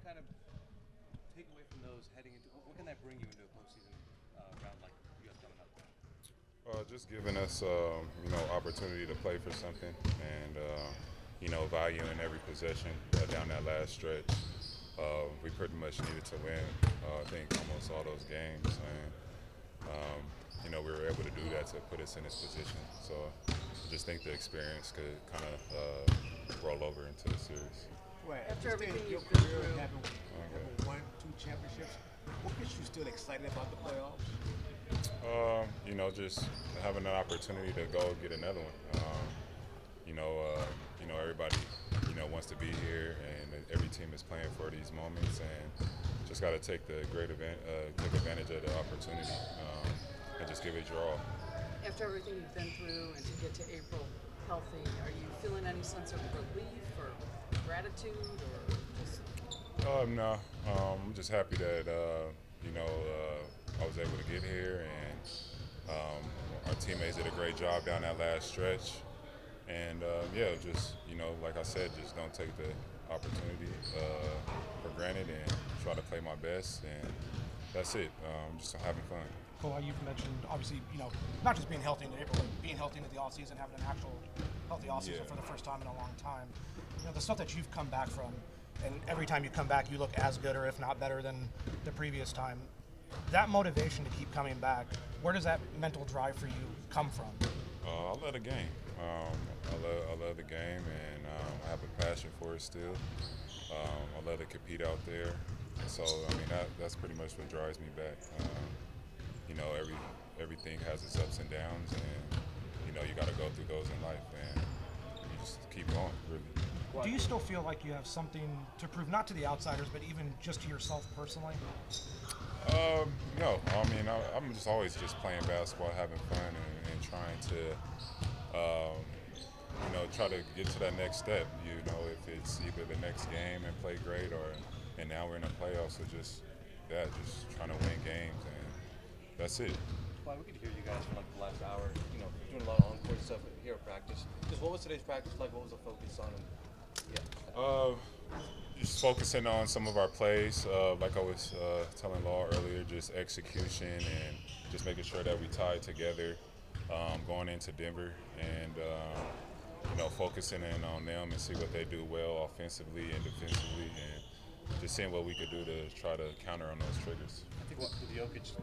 kind of take away from those heading into what can that bring you into a postseason round like you have coming up? Just giving us, opportunity to play for something, and value in every possession down that last stretch. We pretty much needed to win. I think almost all those games, and we were able to do that to put us in this position. So I just think the experience could kind of roll over into the series. Right. After everything your you've been career, through. having won 2 championships, what gets you still excited about the playoffs? Just having an opportunity to go get another one. Everybody, wants to be here, and every team is playing for these moments, and just got to take take advantage of the opportunity, and just give it your all. After everything you've been through and to get to April healthy, are you feeling any sense of relief or gratitude or just? No. I'm just happy that I was able to get here, and our teammates did a great job down that last stretch. And like I said, just don't take the opportunity for granted and try to play my best. And that's it. Just having fun. Kawhi, you've mentioned obviously, not just being healthy in April, but being healthy into the offseason, having an actual healthy offseason for the first time in a long time. The stuff that you've come back from, and every time you come back, you look as good or if not better than the previous time. That motivation to keep coming back, where does that mental drive for you come from? I love the game. I love the game, and I have a passion for it still. I love to compete out there. So, that's pretty much what drives me back. Everything has its ups and downs, and, you got to go through those in life, and you just keep going, really. Do you still feel like you have something to prove, not to the outsiders, but even just to yourself personally? No. I'm just always just playing basketball, having fun, and trying to, try to get to that next step. If it's either the next game and play great, and now we're in the playoffs, so just trying to win games, and that's it. Well, we could hear you guys for like the last hour, doing a lot of on-court stuff here at practice. Just what was today's practice like? What was the focus on? Just focusing on some of our plays, like I was telling Law earlier, just execution and just making sure that we tie together going into Denver, and focusing in on them and see what they do well offensively and defensively, and just seeing what we could do to try to counter on those triggers. I think with Jokic,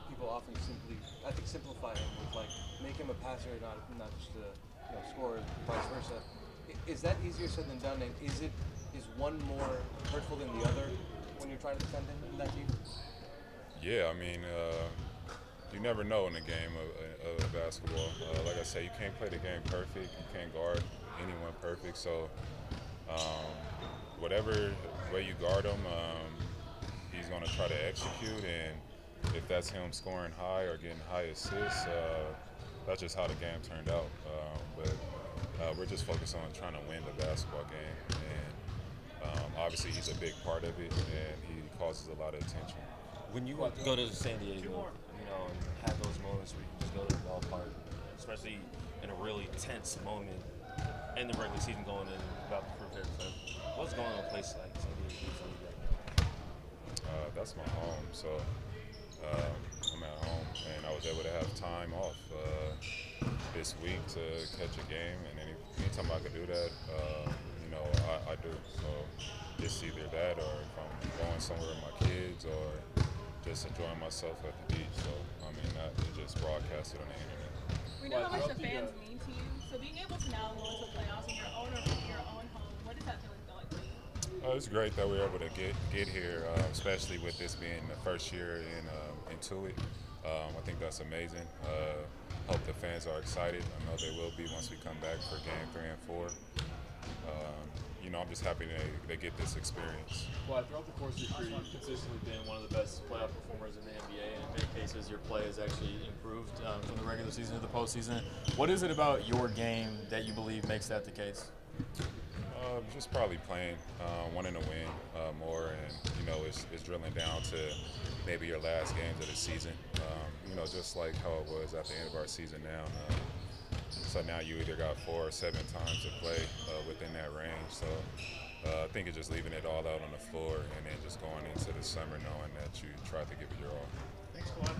people often simplify him with like make him a passer, not just a scorer, vice versa. Is that easier said than done? And is one more hurtful than the other when you're trying to defend him in that team? Yeah, you never know in a game of basketball. Like I say, you can't play the game perfect. You can't guard anyone perfect. So whatever way you guard him, he's going to try to execute. And if that's him scoring high or getting high assists, that's just how the game turned out. But we're just focused on trying to win the basketball game. And obviously he's a big part of it, and he causes a lot of attention. When you go to San Diego, and have those moments where you can just go to the ballpark, especially in a really tense moment in the regular season going in about to prepare for what's going on in a place like San Diego right now? That's my home, so I'm at home, and I was able to have time off this week to catch a game, and anytime I could do that, I do. So it's either that, or if I'm going somewhere with my kids, or just enjoying myself at the beach. So not just broadcast it on the internet. We know how much the fans mean to you. So being able to now go into the playoffs in your own home, what does that feeling feel like for you? It's great that we're able to get here, especially with this being the first year into it. I think that's amazing. Hope the fans are excited. I know they will be once we come back for Game 3 and 4. I'm just happy they get this experience. Well, throughout the course of your career, you've consistently been one of the best playoff performers in the NBA, and in many cases, your play has actually improved from the regular season to the postseason. What is it about your game that you believe makes that the case? Just probably playing, wanting to win more, and it's drilling down to maybe your last games of the season. Just like how it was at the end of our season now. So now you either got 4 or 7 times to play within that range. So I think it's just leaving it all out on the floor and then just going into the summer knowing that you tried to give it your all. Thanks, Kawhi.